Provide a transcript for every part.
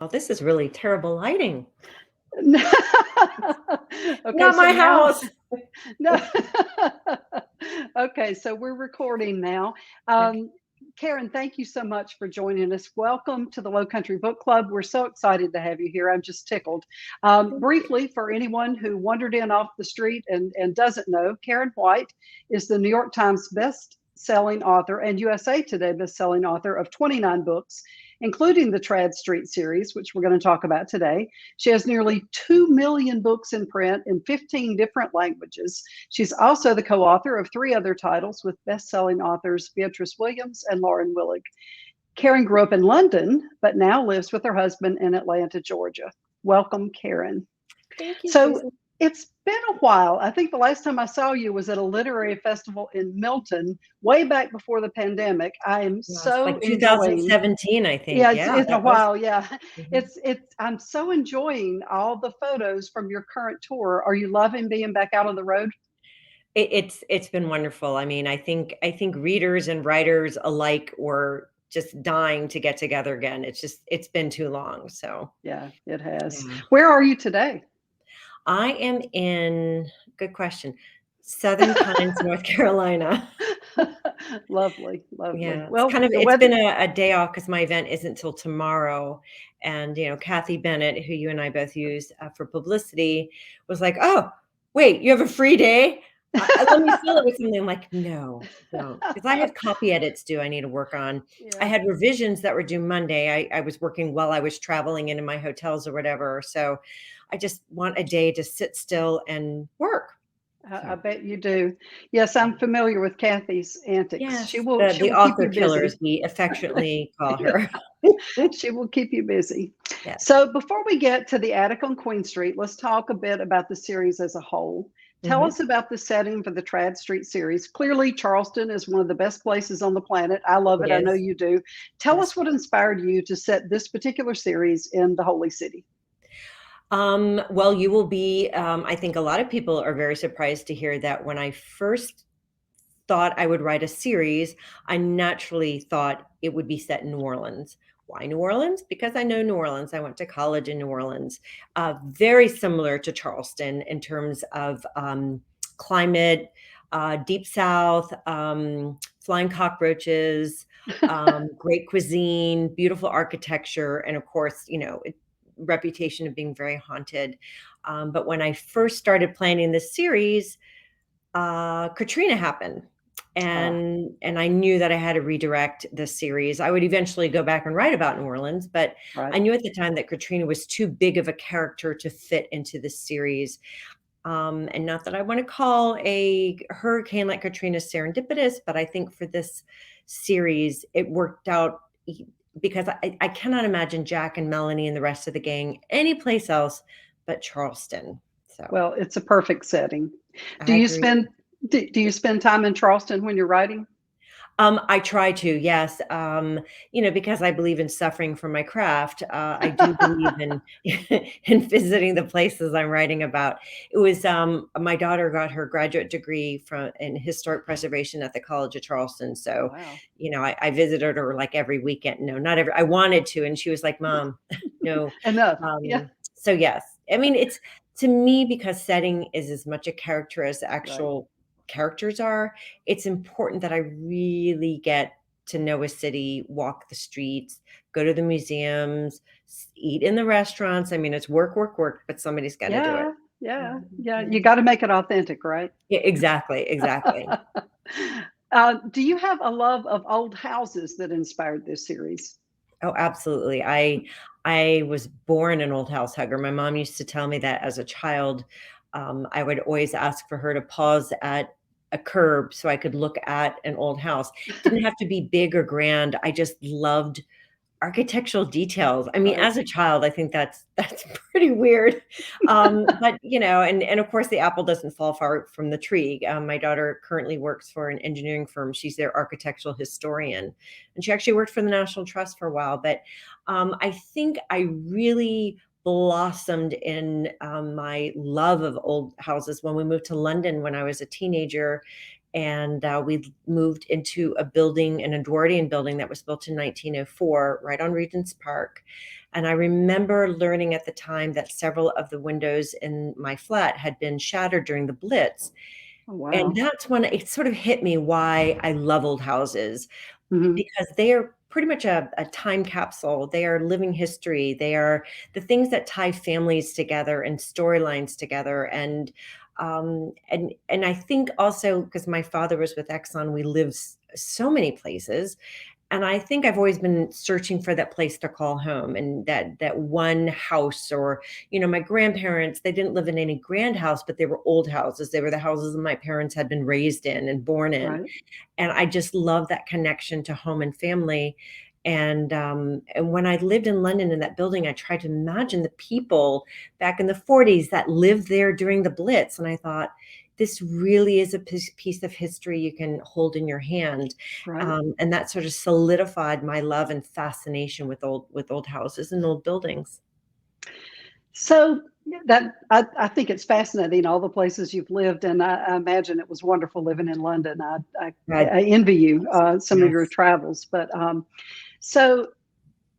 Oh, this is really terrible lighting. Okay, Not so my now, house. no. Okay, so we're recording now. Okay. Um, Karen, thank you so much for joining us. Welcome to the Lowcountry Book Club. We're so excited to have you here. I'm just tickled. Thank you. Briefly, for anyone who wandered in off the street and doesn't know, Karen White is the New York Times best-selling author and USA Today best-selling author of 29 books, including the Trad Street series, which we're going to talk about today. She has nearly 2 million books in print in 15 different languages. She's also the co author of 3 other titles with best selling authors Beatrice Williams and Lauren Willig. Karen grew up in London, but now lives with her husband in Atlanta, Georgia. Welcome, Karen. Thank you, So Susan. it's been a while. I think the last time I saw you was at a literary festival in Milton, way back before the pandemic. I am Yeah, it's so like enjoying. 2017, I Yeah, think. Yeah, it's been a that was. while. Yeah, Mhm. I'm so enjoying all the photos from your current tour. Are you loving being back out on the road? It's been wonderful. I mean, I think readers and writers alike were just dying to get together again. It's been too long. So Yeah, it has. yeah. Where are you today? I am in, good question, Southern Pines, North Carolina. Lovely, lovely. Yeah, Well, the it's weather. been a day off because my event isn't till tomorrow. And, Kathy Bennett, who you and I both use for publicity, was like, "Oh, wait, you have a free day? Let me fill it with something." I'm like, "No, don't," because I have copy edits due I need to work on. I Yeah. had revisions that were due Monday. I was working while I was traveling and in my hotels or whatever. So I just want a day to sit still and work. I So, bet you do. Yes, I'm familiar with Kathy's antics. She yes, will the she the will keep author you killer, busy. as we affectionately call Yeah, her. she will keep you busy. Yes. So before we get to the attic on Queen Street, let's talk a bit about the series as a whole. Tell Mhm. us about the setting for the Trad Street series. Clearly, Charleston is one of the best places on the planet. I love It it. I know is. you do. Tell Yes. us what inspired you to set this particular series in the Holy City. Well, you will be, I think a lot of people are very surprised to hear that when I first thought I would write a series, I naturally thought it would be set in New Orleans. Why New Orleans? Because I know New Orleans. I went to college in New Orleans. Very similar to Charleston in terms of climate, deep south, flying cockroaches, great cuisine, beautiful architecture, and of course, reputation of being very haunted. But when I first started planning this series, Katrina happened, Ah, and I knew that I had to redirect this series. I would eventually go back and write about New Orleans, but right. I knew at the time that Katrina was too big of a character to fit into this series. And not that I want to call a hurricane like Katrina serendipitous, but I think for this series, it worked out because I cannot imagine Jack and Melanie and the rest of the gang anyplace else but Charleston. So Well, it's a perfect setting. Do I you agree. spend do you spend time in Charleston when you're writing? I try to, yes. Because I believe in suffering for my craft. I do believe in in visiting the places I'm writing about. It was my daughter got her graduate degree from in historic preservation at the College of Charleston. So, Wow. I visited her like every weekend. No, not every. I wanted to, and she was like, "Mom, no." Enough. Yeah, So yes, I mean it's to me because setting is as much a character as the right. actual characters are. It's important that I really get to know a city, walk the streets, go to the museums, eat in the restaurants. I mean, it's work, work, work, but somebody's got to do it. Yeah, yeah, Mhm, yeah. You mhm. gotta make it authentic, right? Yeah, exactly, exactly. Do you have a love of old houses that inspired this series? Oh, absolutely. I was born an old house hugger. My mom used to tell me that as a child, I would always ask for her to pause at a curb so I could look at an old house. Didn't have to be big or grand. I just loved architectural details. I mean, Right. as a child, I think that's pretty weird. But and of course, the apple doesn't fall far from the tree. My daughter currently works for an engineering firm. She's their architectural historian, and she actually worked for the National Trust for a while. But I think I really blossomed in my love of old houses when we moved to London when I was a teenager, and we moved into a building, an Edwardian building that was built in 1904, right on Regent's Park. And I remember learning at the time that several of the windows in my flat had been shattered during the Blitz. Oh, And wow. that's when it sort of hit me why I love old houses, Hmm. because they are pretty much a time capsule. They are living history. They are the things that tie families together and storylines together. And I think also because my father was with Exxon, we lived so many places, and I think I've always been searching for that place to call home, and that one house. Or, my grandparents, they didn't live in any grand house, but they were old houses. They were the houses that my parents had been raised in and born in. Right. And I just love that connection to home and family. And when I lived in London in that building, I tried to imagine the people back in the 40s that lived there during the Blitz, and I thought, this really is a piece of history you can hold in your hand. Right. And that sort of solidified my love and fascination with old houses and old buildings. So that I think it's fascinating all the places you've lived, and I imagine it was wonderful living in London. God, I envy you some of your yes. travels. But so,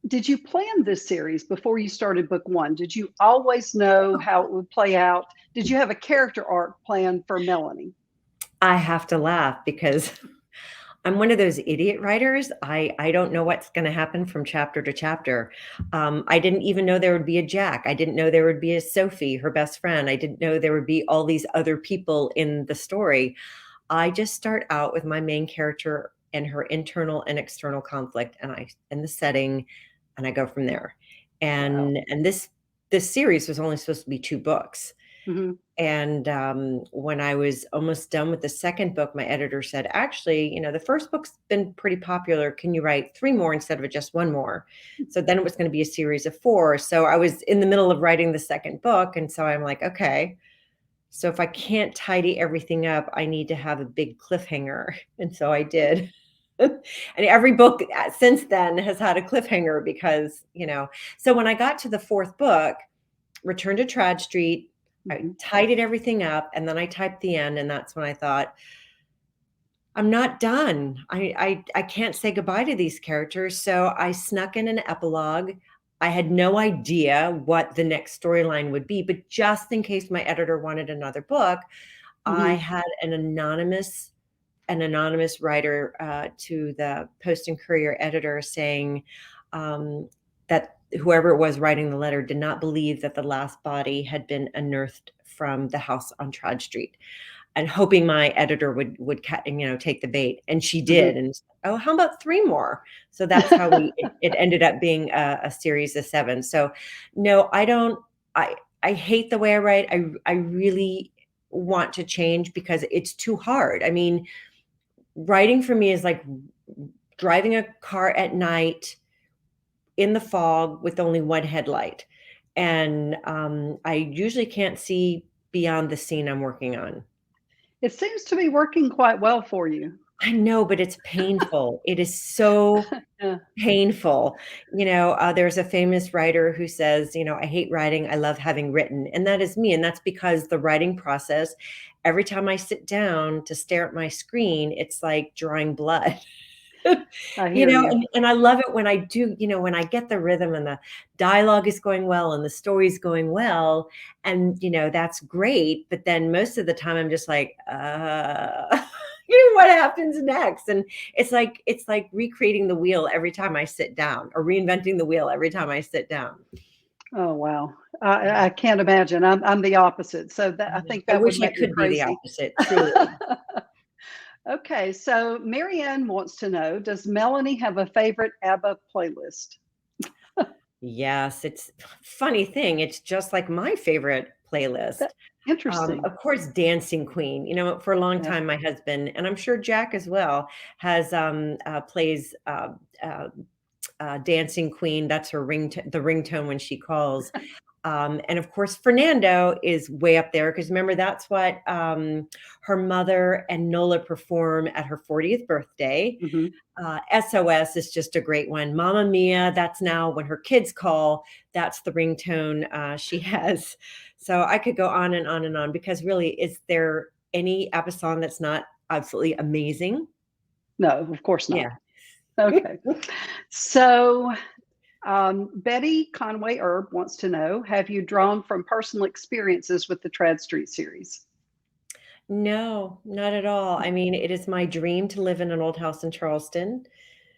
did you plan this series before you started book one? Did you always know how it would play out? Did you have a character arc planned for Melanie? I have to laugh because I'm one of those idiot writers. I don't know what's going to happen from chapter to chapter. I didn't even know there would be a Jack. I didn't know there would be a Sophie, her best friend. I didn't know there would be all these other people in the story. I just start out with my main character and her internal and external conflict, and the setting, and I go from there. Wow. And this series was only supposed to be 2 books. Hmm. And when I was almost done with the second book, my editor said, actually, the first book's been pretty popular. Can you write 3 more instead of just 1 more? So then it was going to be a series of 4. So I was in the middle of writing the second book. And so I'm like, okay, so if I can't tidy everything up, I need to have a big cliffhanger. And so I did. And every book since then has had a cliffhanger because, so when I got to the fourth book, Return to Trad Street, I Hmm. tidied everything up, and then I typed the end, and that's when I thought, I'm not done. I can't say goodbye to these characters, so I snuck in an epilogue. I had no idea what the next storyline would be, but just in case my editor wanted another book, I Hmm. had an anonymous writer to the Post and Courier editor saying um, that whoever it was writing the letter did not believe that the last body had been unearthed from the house on Trod Street, and hoping my editor would take the bait, and she Hmm. did. And oh, how about 3 more? So that's how it ended up being a series of 7. So no, I don't. I hate the way I write. I really want to change because it's too hard. I mean, writing for me is like driving a car at night in the fog with only one headlight. And I usually can't see beyond the scene I'm working on. It seems to be working quite well for you. I know, but it's painful. It is so Yeah. painful. There's a famous writer who says, I hate writing. I love having written. And that is me. And that's because the writing process, every time I sit down to stare at my screen, it's like drawing blood. I hear you. And I love it when I do, when I get the rhythm and the dialogue is going well and the story's going well, and that's great. But then most of the time I'm just like, what happens next? And it's like recreating the wheel every time I sit down, or reinventing the wheel every time I sit down. Oh, wow. I can't imagine. I'm the opposite. So that I think I that would wish I make me could be the crazy. opposite, truly. Okay, so Marianne wants to know, does Melanie have a favorite ABBA playlist? Yes, it's funny thing. It's just like my favorite playlist. That interesting. Of course, Dancing Queen. For a long Yeah. time, my husband, and I'm sure Jack as well, has plays uh, Dancing Queen. That's the ringtone when she calls. And of course, Fernando is way up there because remember, that's what her mother and Nola perform at her 40th birthday. Mhm. SOS is just a great one. Mamma Mia, that's now when her kids call, that's the ringtone she has. So I could go on and on and on, because really, is there any ABBA song that's not absolutely amazing. No, of course not. Yeah. Okay. So, Betty Conway Erb wants to know, have you drawn from personal experiences with the Trad Street series? No, not at all. I mean, it is my dream to live in an old house in Charleston.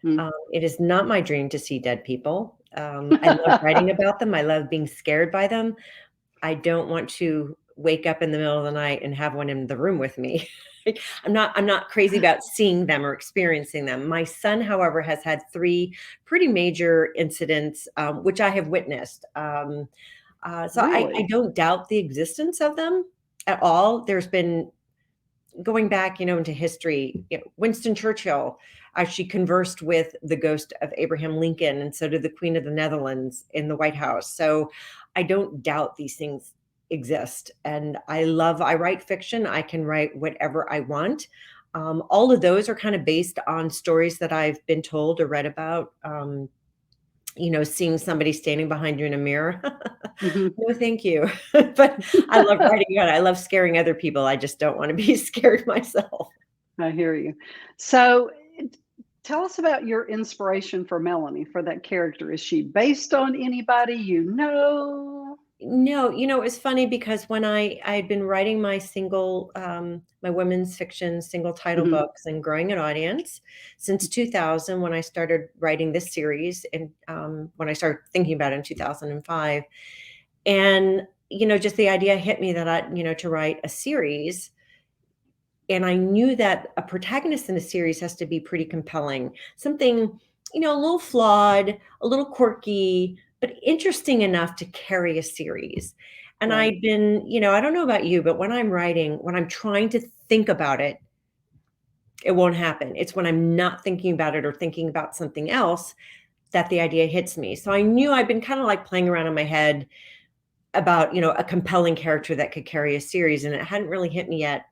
Mm. It is not my dream to see dead people. I love writing about them. I love being scared by them. I don't want to wake up in the middle of the night and have one in the room with me. I'm not crazy about seeing them or experiencing them. My son, however, has had 3 pretty major incidents, which I have witnessed. So I Really? don't doubt the existence of them at all. There's been going back, into history, Winston Churchill actually conversed with the ghost of Abraham Lincoln, and so did the Queen of the Netherlands in the White House. So I don't doubt these things exist. And I write fiction. I can write whatever I want. All of those are kind of based on stories that I've been told or read about. Seeing somebody standing behind you in a mirror. Mhm. No, thank you. But I love writing it. I love scaring other people. I just don't want to be scared myself. I hear you. So, tell us about your inspiration for Melanie, for that character. Is she based on anybody you know? No, it's funny because when I had been writing my women's fiction single title Mhm. books and growing an audience since 2000 when I started writing this series and when I started thinking about it in 2005. And, just the idea hit me that to write a series. And I knew that a protagonist in a series has to be pretty compelling, something, a little flawed, a little quirky, but interesting enough to carry a series. And Right. I've been, I don't know about you, but when I'm writing, when I'm trying to think about it, it won't happen. It's when I'm not thinking about it or thinking about something else that the idea hits me. So I knew I've been kind of like playing around in my head about, a compelling character that could carry a series, and it hadn't really hit me yet.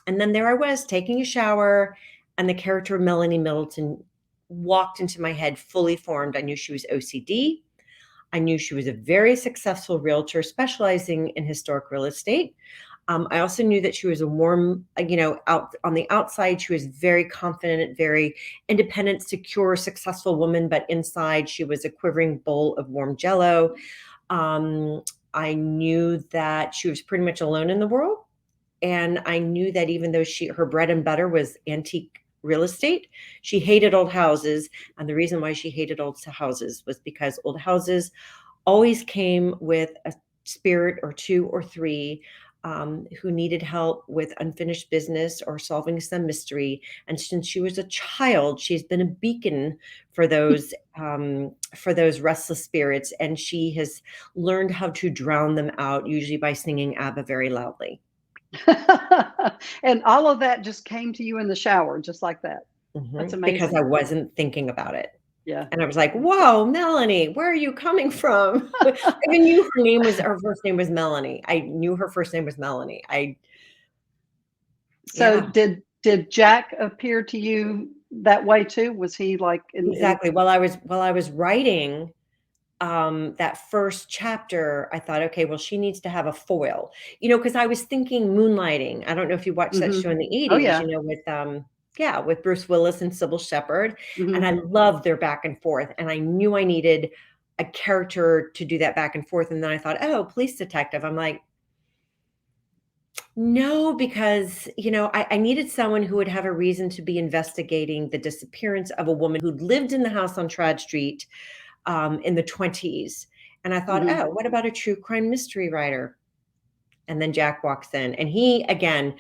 And then there I was taking a shower, and the character of Melanie Middleton walked into my head fully formed. I knew she was OCD. I knew she was a very successful realtor specializing in historic real estate. I also knew that she was a warm, out on the outside, she was very confident, very independent, secure, successful woman, but inside she was a quivering bowl of warm jello. Um, I knew that she was pretty much alone in the world. And I knew that even though her bread and butter was antique real estate, she hated old houses. And the reason why she hated old houses was because old houses always came with a spirit or 2 or 3 who needed help with unfinished business or solving some mystery. And since she was a child, she's been a beacon for those restless spirits, and she has learned how to drown them out, usually by singing ABBA very loudly. And all of that just came to you in the shower, just like that. That's Because I amazing. wasn't thinking about it. Yeah. And I was like, "Whoa, Melanie, where are you coming from?" I even knew her first name was Melanie. I knew her first name was Melanie. So, Yeah, did Jack appear to you that way too? Was he like in exactly. While I was writing, that first chapter, I thought, "Okay, well, she needs to have a foil." Because I was thinking moonlighting. I don't know if you watched that show Mhm. in the Oh, '80s, yeah. with, yeah, with Bruce Willis and Sybil Shepherd, and I Mhm. loved their back and forth, and I knew I needed a character to do that back and forth, and then I thought, "Oh, police detective." I'm like, "No," because, I needed someone who would have a reason to be investigating the disappearance of a woman who lived in the house on Trad Street, in the '20s, and I thought, Mhm. "Oh, what about a true crime mystery writer?" And then Jack walks in, and he again,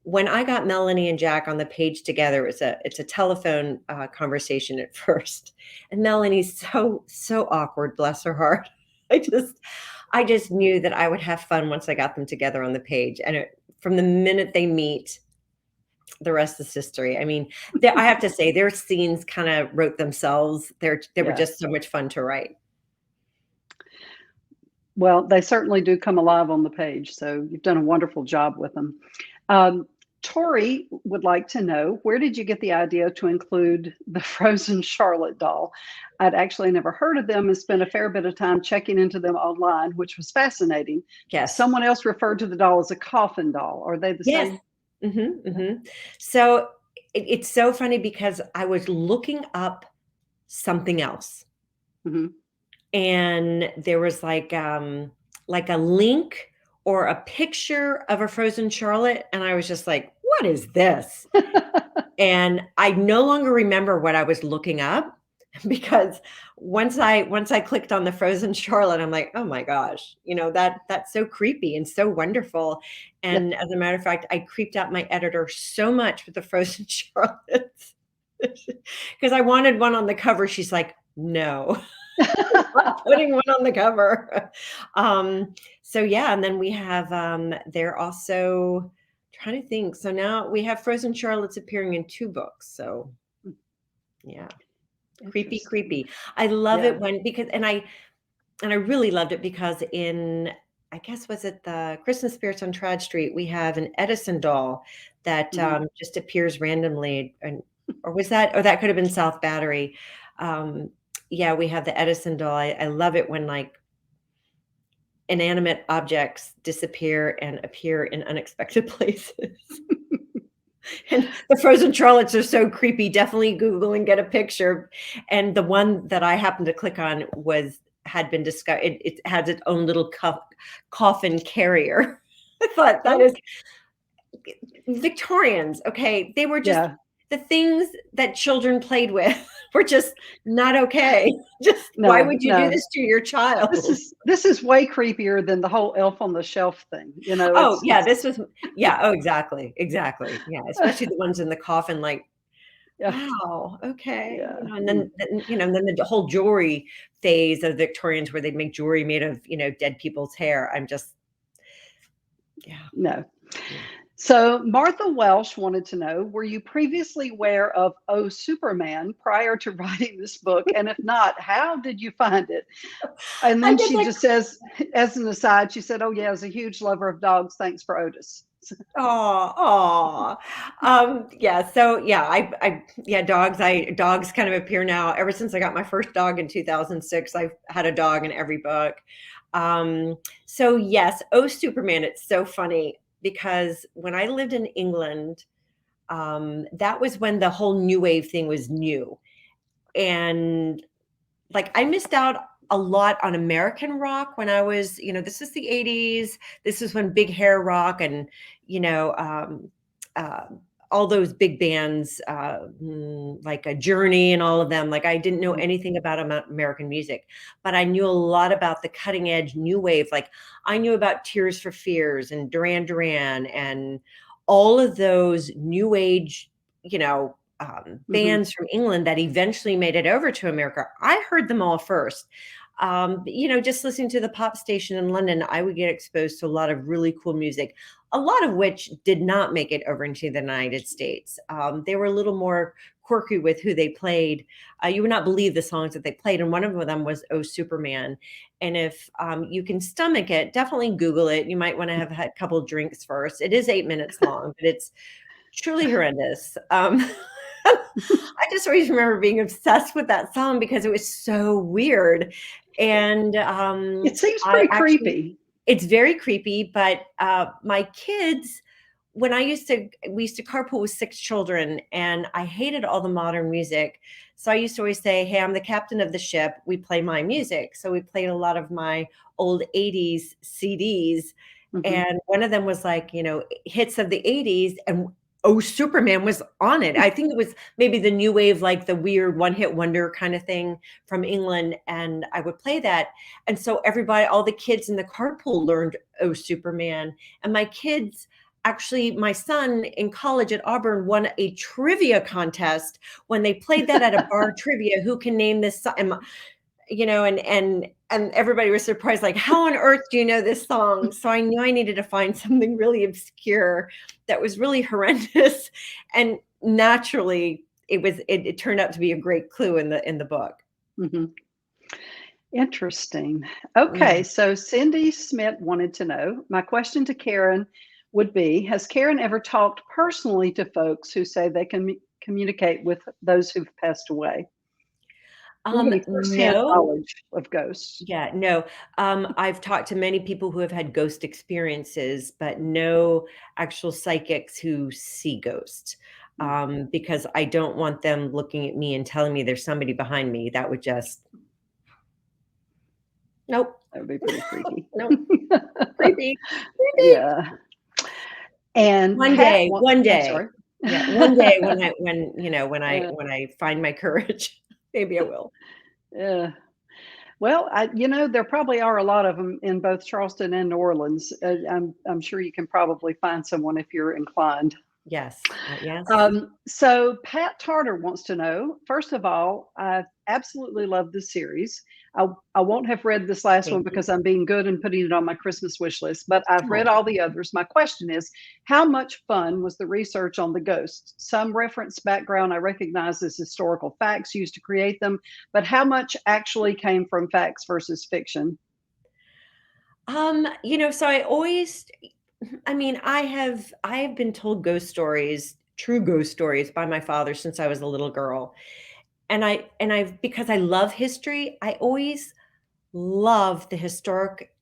when I got Melanie and Jack on the page together, it's a telephone, conversation at first, and Melanie's so awkward, bless her heart. I just knew that I would have fun once I got them together on the page, and from the minute they meet, the rest is history. I mean, I have to say their scenes kinda wrote themselves. They were Yeah. just so much fun to write. Well, they certainly do come alive on the page, so you've done a wonderful job with them. Um, Tori would like to know, where did you get the idea to include the frozen Charlotte doll? I'd actually never heard of them and spent a fair bit of time checking into them online, which was fascinating. Yes. Someone else referred to the doll as a coffin doll. Are they the Yes. same? Mhm, Yeah. mhm. So it's so funny because I was looking up something else, Mhm. and there was like a link or a picture of a frozen Charlotte, and I was just like, "What is this?" And I no longer remember what I was looking up because once I clicked on the frozen Charlotte, I'm like, "Oh my gosh," that's so creepy and so wonderful. Yeah. And as a matter of fact, I creeped out my editor so much with the frozen Charlottes because I wanted one on the cover. She's like, "No, not putting one on the cover." Um, so yeah, and then we have they're also trying to think. So now we have frozen Charlottes appearing in 2 books. So yeah. Creepy, Interesting. creepy. I love Yeah. it when because and I really loved it because in I guess was it the Christmas Spirits on Trad Street, we have an Edison doll that, Mhm. just appears randomly and or was that or that could have been South Battery. Um, yeah, we have the Edison doll. I love it when, like, inanimate objects disappear and appear in unexpected places. And the frozen Charlottes are so creepy. Definitely Google and get a picture. And the one that I happened to click on was had been discovered. It has its own little coffin carrier. I thought that is Okay. Victorians. Okay, they were just Yeah. the things that children played with were just not okay. Just why No, would you do no. this to your This child? is this is way creepier than the whole elf on the shelf thing. Oh yeah, It's this was yeah. Oh exactly, exactly. Yeah, especially the ones in the coffin. Like yeah, wow, okay, yeah. and Mm. then the whole jewelry phase of Victorians where they'd make jewelry made of, dead people's hair. I'm just yeah, No. yeah. So Martha Welsh wanted to know, were you previously aware of Oh Superman prior to writing this book? And if not, how did you find it? And I then get she that just says, as an aside, she said, "Oh yeah, as a huge lover of dogs, thanks for Otis." aw, aw. Yeah, so, yeah, yeah, dogs kind of appear now. Ever since I got my first dog in 2006, I've had a dog in every book. Um, so, yes, Oh, Superman, it's so funny because when I lived in England, that was when the whole new wave thing was new. And like I missed out a lot on American rock when I was, this is the 80s. This is when Big Hair Rock and, you know, uh, all those big bands like a Journey and all of them. Like I didn't know Mhm, anything about American music, but I knew a lot about the cutting edge new wave. Like I knew about Tears for Fears and Duran Duran and all of those new age, mhm, bands from England that eventually made it over to America. I heard them all first. Just listening to the pop station in London, I would get exposed to a lot of really cool music, a lot of which did not make it over into the United States. They were a little more quirky with who they played. You would not believe the songs that they played, and one of them was "Oh Superman." And if you can stomach it, definitely Google it. You might want to have had a couple drinks first. It is 8 minutes long, but it's truly horrendous. I just always remember being obsessed with that song because it was so weird. And It seems I pretty actually, creepy. it's very creepy, but my kids, when we used to carpool with 6 children, and I hated all the modern music. So I used to always say, "Hey, I'm the captain of the ship. We play my music." So we played a lot of my old 80s CDs. Mhm. And one of them was like, hits of the 80s. And Oh, Superman was on it. I think it was maybe the new wave, like the weird one-hit wonder kind of thing from England, and I would play that, and so everybody all the kids in the carpool learned Oh, Superman, and my son in college at Auburn won a trivia contest when they played that at a bar trivia, "Who can name this so," and everybody was surprised, like, "How on earth do you know this song?" So I knew I needed to find something really obscure that was really horrendous, and naturally, it turned out to be a great clue in the book. Mhm. Interesting. Yeah. Okay, so Cindy Smith wanted to know, my question to Karen would be, has Karen ever talked personally to folks who say they can communicate with those who've passed away? Do you have any firsthand No. knowledge of ghosts? Yeah, no. I've talked to many people who have had ghost experiences, but no actual psychics who see ghosts. Mm, Because I don't want them looking at me and telling me there's somebody behind me. That would just nope, that would be pretty freaky. nope, creepy, creepy. Yeah. And Pat wa One I'm day. sorry. Yeah, one day when, Uh, when I find my courage, maybe I will. yeah. Well, there probably are a lot of them in both Charleston and New Orleans. I'm sure you can probably find someone if you're inclined. Yes, yes. So Pat Tarter wants to know, first of all, I absolutely love this series. I won't have read this last one Thank you. because I'm being good and putting it on my Christmas wish list, but I've read Oh. all the others. My question is, how much fun was the research on the ghosts? Some reference background I recognize as historical facts used to create them, but how much actually came from facts versus fiction? So I mean, I have been told ghost stories, true ghost stories by my father since I was a little girl. And I've because I love history, I always love the historic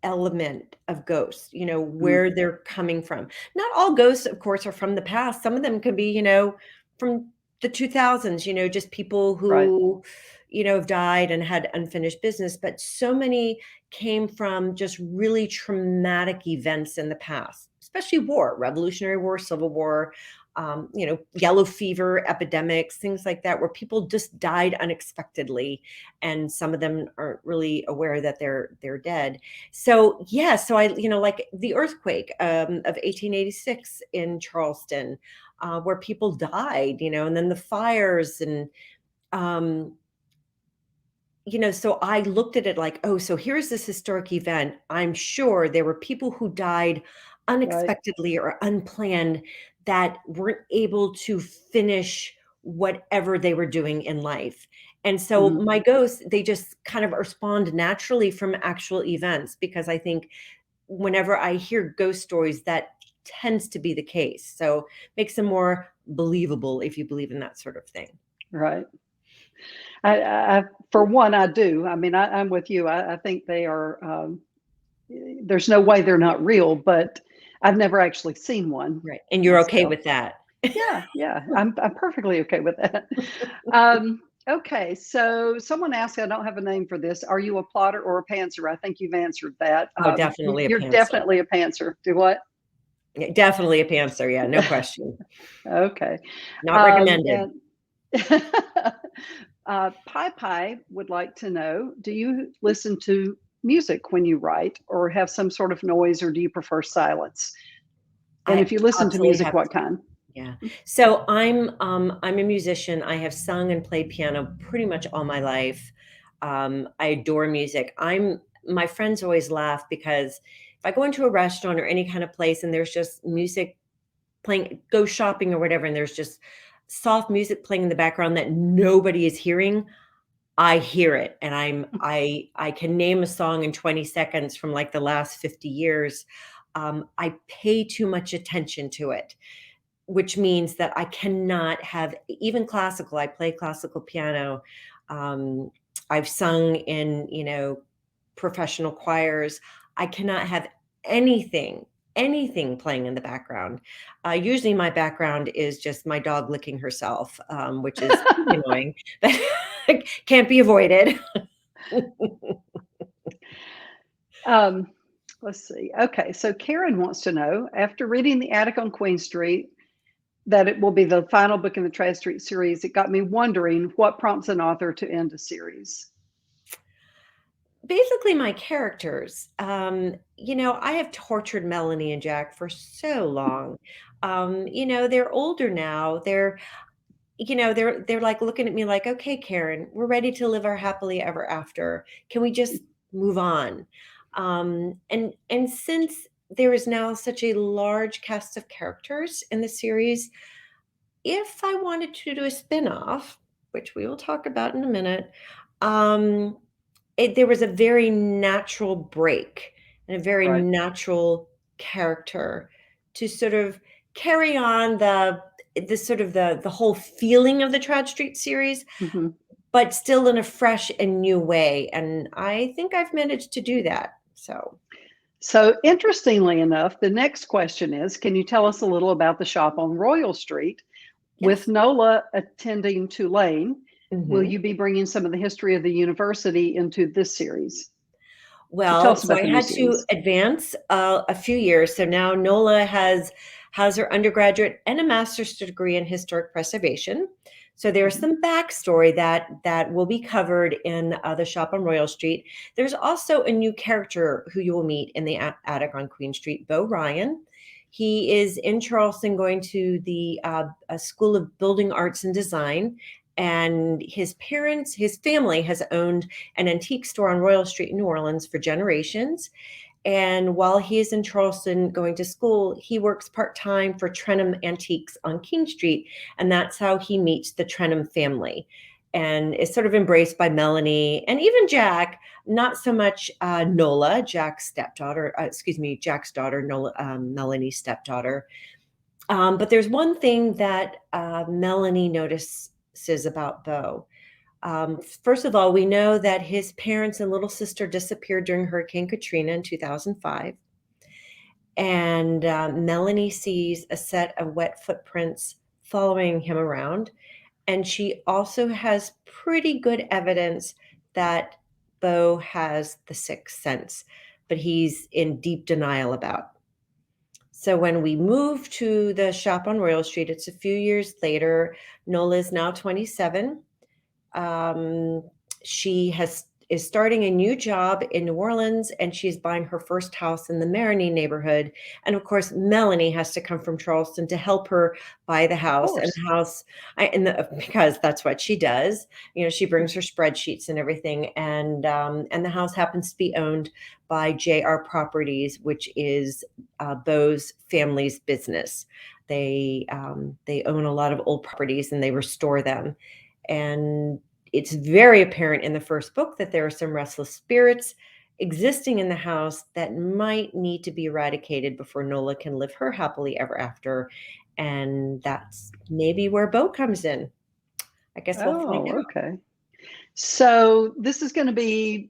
element of ghosts, Mm, where they're coming from. Not all ghosts, of course, are from the past. Some of them could be, from the 2000s, just people right. who, have died and had unfinished business. But so many came from just really traumatic events in the past, especially war, Revolutionary War, Civil War, yellow fever epidemics, things like that, where people just died unexpectedly. And some of them aren't really aware that they're dead. So, yeah, so like the earthquake of 1886 in Charleston, where people died, and then the fires um, so I looked at it like, oh, so here's this historic event. I'm sure there were people who died Right. unexpectedly or unplanned that weren't able to finish whatever they were doing in life. And so Mhm. my ghosts, they just kind of respond naturally from actual events because I think whenever I hear ghost stories, that tends to be the case. So makes them more believable if you believe in that sort of thing. Right. For one, I do. I mean, I'm with you. I think they are. There's no way they're not real, but I've never actually seen one Right. And you're okay myself. with that. Yeah, yeah, I'm perfectly okay with that. Okay, so someone asked, I don't have a name for this. Are you a plotter or a pantser? I think you've answered that. Oh, definitely a You're pantser. definitely a pantser. Do what? Yeah, definitely a pantser, yeah, no question. Okay. Not recommended. And Pi Pi would like to know, do you listen to music when you write or have some sort of noise, or do you prefer silence? And I if you listen to absolutely music, have what kind? yeah. So I'm a musician. I have sung and played piano pretty much all my life. I adore music. My friends always laugh because if I go into a restaurant or any kind of place and there's just music playing, go shopping or whatever, and there's just soft music playing in the background that nobody is hearing, I hear it, and I can name a song in 20 seconds from, like, the last 50 years. I pay too much attention to it, which means that I cannot have even classical. I play classical piano. Um, I've sung in, professional choirs. I cannot have anything playing in the background. Usually my background is just my dog licking herself, which is pretty annoying, but can't be avoided. Um, let's see. Okay, so Karen wants to know, after reading The Attic on Queen Street, that it will be the final book in the Trad Street series, it got me wondering what prompts an author to end a series. Basically, my characters. I have tortured Melanie and Jack for so long. They're older now. They're like looking at me like, okay, Karen, we're ready to live our happily ever after. Can we just move on? And since there is now such a large cast of characters in the series, if I wanted to do a spin-off, which we will talk about in a minute, um, there was a very natural break and a very Right. natural character to sort of carry on the sort of the whole feeling of the Trout Street series, Mhm. but still in a fresh and new way. And I think I've managed to do that. So, So, interestingly enough, the next question is, can you tell us a little about the shop on Royal Street? With yes. Nola attending Tulane, will Hmm. you be bringing some of the history of the university into this series? So, tell Well, us so about I the new had to series. advance a few years. So now Nola has her undergraduate and a master's degree in historic preservation. So there's Mhm. some backstory that will be covered in the shop on Royal Street. There's also a new character who you will meet in the attic on Queen Street, Beau Ryan. He is in Charleston going to the School of Building Arts and Design. And his family has owned an antique store on Royal Street in New Orleans for generations. And while he is in Charleston going to school, he works part time for Trenham Antiques on King Street. And that's how he meets the Trenham family and is sort of embraced by Melanie and even Jack, not so much Nola, Jack's stepdaughter, Jack's daughter, Nola, Melanie's stepdaughter. But there's one thing that Melanie notices about Beau. First of all, we know that his parents and little sister disappeared during Hurricane Katrina in 2005. And Melanie sees a set of wet footprints following him around. And she also has pretty good evidence that Beau has the sixth sense, but he's in deep denial about. So when we move to the shop on Royal Street, it's a few years later. Nola is now 27. um, she is starting a new job in New Orleans, and she's buying her first house in the Marigny neighborhood. And of course, Melanie has to come from Charleston to help her buy the Of house. And course. the house, because that's what she does. She brings her spreadsheets and everything, and the house happens to be owned by JR Properties, which is Beau's family's business. They own a lot of old properties and they restore them. And it's very apparent in the first book that there are some restless spirits existing in the house that might need to be eradicated before Nola can live her happily ever after. And that's maybe where Beau comes in. I guess we'll find Oh, out. okay. So, this is going to be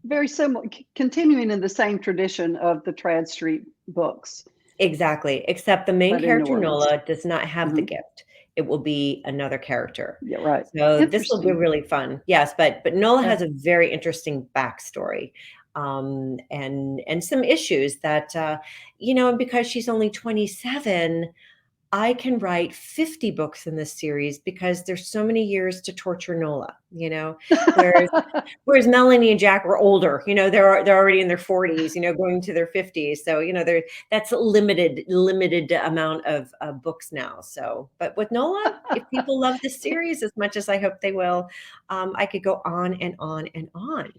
very similar, continuing in the same tradition of the Trad Street books, Exactly. Except the main but in New character, Orleans. Nola, does not have the Hmm. gift. It will be another character. Yeah, right. So this will be Interesting. really fun. Yes, but Nola Uh, has a very interesting backstory, and some issues that and because she's only 27, I can write 50 books in this series because there's so many years to torture Nola. Whereas whereas Melanie and Jack were older, they're already in their 40s, going to their 50s. So, they're that's a limited amount of books now. So, but with Nola, if people love this series as much as I hope they will, I could go on and on and on.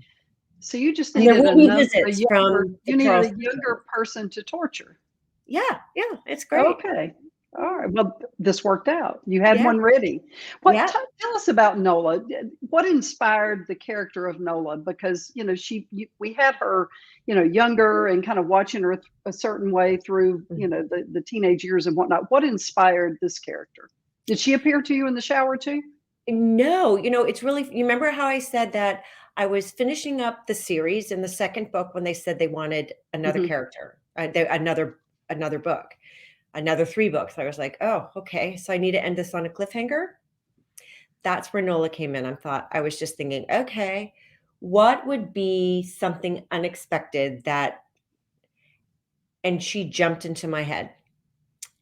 so you just And there needed will be a visits younger, from the you needed a Charleston younger family. person to torture. Yeah, yeah, it's great. Okay. All right. Well, this worked out. You had Yeah, one ready. What yeah. tell us about Nola? What inspired the character of Nola? Because we had her, younger and kind of watching her a certain way through, the teenage years and whatnot. What inspired this character? Did she appear to you in the shower too? No, it's really, you remember how I said that I was finishing up the series in the second book when they said they wanted another Hmm. character, another book, another three books. I was like, oh, okay. So I need to end this on a cliffhanger. That's where Nola came in. I was just thinking, okay, what would be something unexpected and she jumped into my head.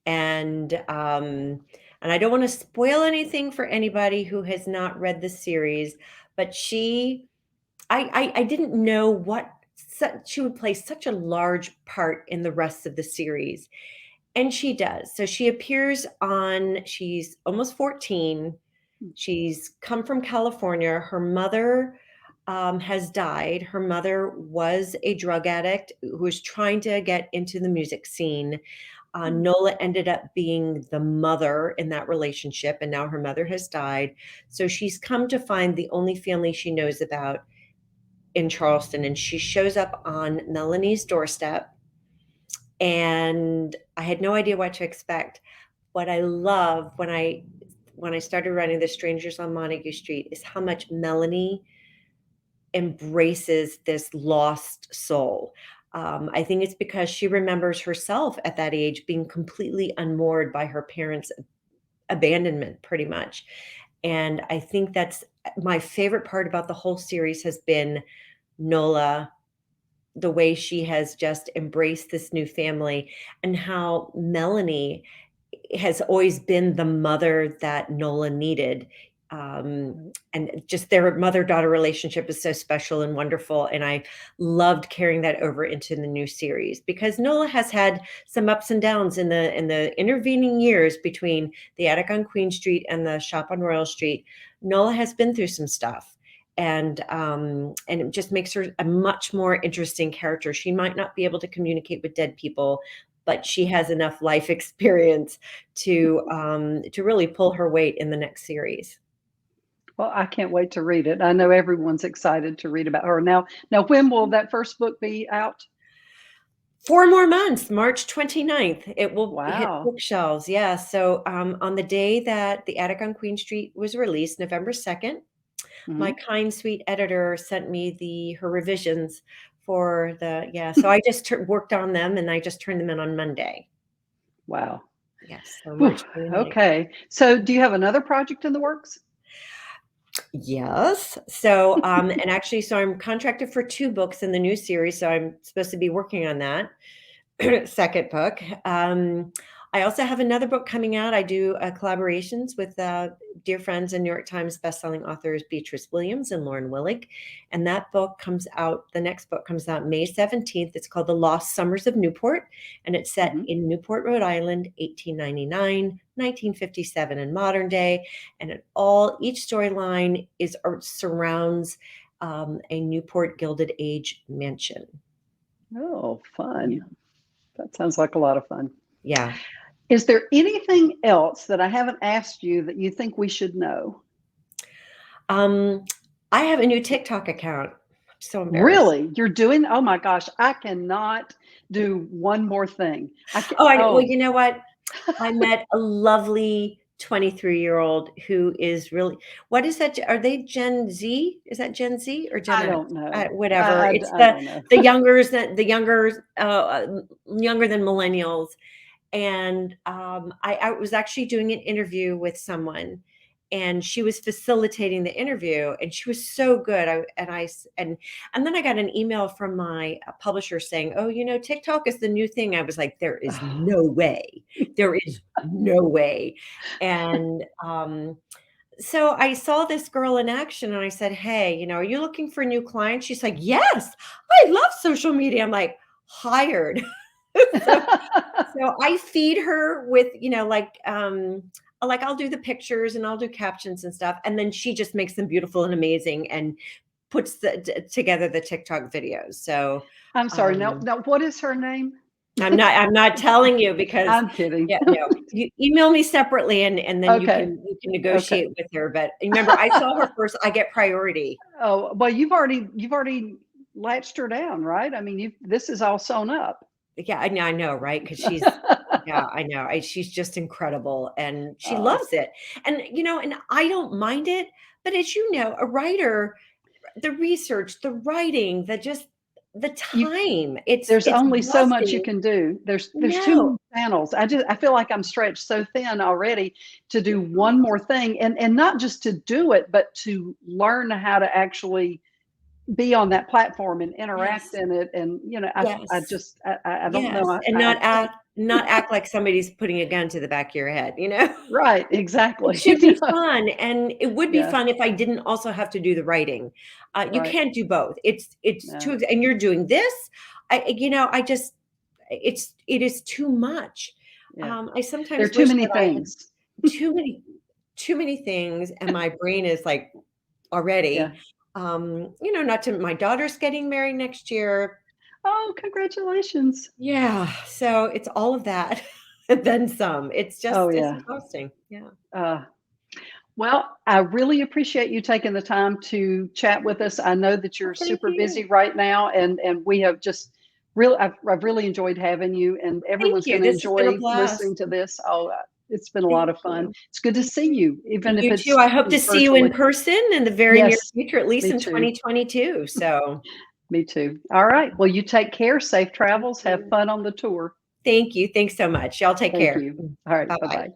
And I don't want to spoil anything for anybody who has not read the series, but I didn't know she would play such a large part in the rest of the series, and she does. So she's almost 14. She's come from California. Her mother has died. Her mother was a drug addict who was trying to get into the music scene. Nola ended up being the mother in that relationship, and now her mother has died. So she's come to find the only family she knows about in Charleston, and she shows up on Melanie's doorstep. And I had no idea what to expect. What I love when I started writing The Strangers on Montague Street is how much Melanie embraces this lost soul. I think it's because she remembers herself at that age being completely unmoored by her parents' abandonment, pretty much. And I think that's my favorite part about the whole series has been Nola, the way she has just embraced this new family, and how Melanie has always been the mother that Nola needed. And just their mother-daughter relationship is so special and wonderful, and I loved carrying that over into the new series because Nola has had some ups and downs in the intervening years between the attic on Queen Street and the shop on Royal Street. Nola has been through some stuff, and it just makes her a much more interesting character. She might not be able to communicate with dead people, but she has enough life experience to really pull her weight in the next series. Well, I can't wait to read it. I know everyone's excited to read about her. Now, when will that first book be out? 4 more months, March 29th, it will hit Wow. bookshelves. Yeah, so, on the day that The Attic on Queen Street was released, November 2nd, my Mhm. kind, sweet editor sent me her revisions for so I just worked on them, and I just turned them in on Monday. Wow. Yes, so Whew. March 29th. Okay. So, do you have another project in the works? Yes. So, and actually, so I'm contracted for 2 books in the new series, so I'm supposed to be working on that. Second book. I also have another book coming out. I do collaborations with dear friends and New York Times bestselling authors Beatrice Williams and Lauren Willig. And that book comes out, the next book comes out May 17th. It's called The Lost Summers of Newport. And it's set Mhm. in Newport, Rhode Island, 1899, 1957 in modern day. And each storyline surrounds a Newport Gilded Age mansion. Oh, Yeah. fun. That sounds like a lot of fun. Yeah. Is there anything else that I haven't asked you that you think we should know? Um, I have a new TikTok account. I'm so embarrassed. Really? You're doing Oh my gosh, I cannot do one more thing. I can Well, Oh. you know what? I met a lovely 23-year-old who is really what is that? Are they Gen Z? Is that Gen Z or Gen I X? don't know. Whatever. It's I don't know. younger than millennials. And I was actually doing an interview with someone, and she was facilitating the interview, and she was so good. And then I got an email from my publisher saying, "Oh, TikTok is the new thing." I was like, "There is no way, there is no way." And so I saw this girl in action, and I said, "Hey, are you looking for new clients?" She's like, "Yes, I love social media." I'm like, "Hired." so so I feed her with, like I'll do the pictures and I'll do captions and stuff, and then she just makes them beautiful and amazing and puts together the TikTok videos. So, I'm sorry. um, Now what is her name? I'm not telling you because I'm kidding. yeah, no, you email me separately and then you Okay. can Okay. negotiate with her. But remember, I saw her first. I get priority. Oh, well, you've already latched her down, right? I mean, you this is all sewn up. Yeah, I know, right? Because yeah, I know. She's just incredible, and she Oh, loves it. And I don't mind it, but as you know, a writer, the research, the writing, the you time, it's there's it's only so much you exhausting. can do. There's too No. many channels. I feel like I'm stretched so thin already to do one more thing, and not just to do it, but to learn how to actually be on that platform and interact Yes. in it. And I Yes. just I don't know. Yes, and I can't. not act like somebody's putting a gun to the back of your head, you know? Right, It exactly. should be fun, and it would be Yeah, fun if I didn't also have to do the writing. You right. can't do both. It's Yeah, too and you're doing this. I just it is too much. yeah. I There are sometimes too wish many that I had things. too many too many things, and my brain is, like, Yeah. already, not to my daughter's getting married next year. Oh, congratulations. Yeah, so it's all of that, and then some. Oh, It's yeah. exhausting. Yeah. Uh, well, I really appreciate you taking the time to chat with us. I know that Well, you're thank super busy you. right now, and we have just I've really enjoyed having you, and Thank everyone's you. going to This has been a enjoy blast. listening to this. Oh, It's been a lot Thank of fun. you. It's good to see you, even if You too. it's I hope to see you in virtually. person in the very near Yes, future, at least me in too. 2022. So Me too. All right. Well, you take care. Safe thank travels. Have you. fun on the tour. Thank you. Thanks so much. Y'all take Thank care. you. All right. Bye Bye bye. bye.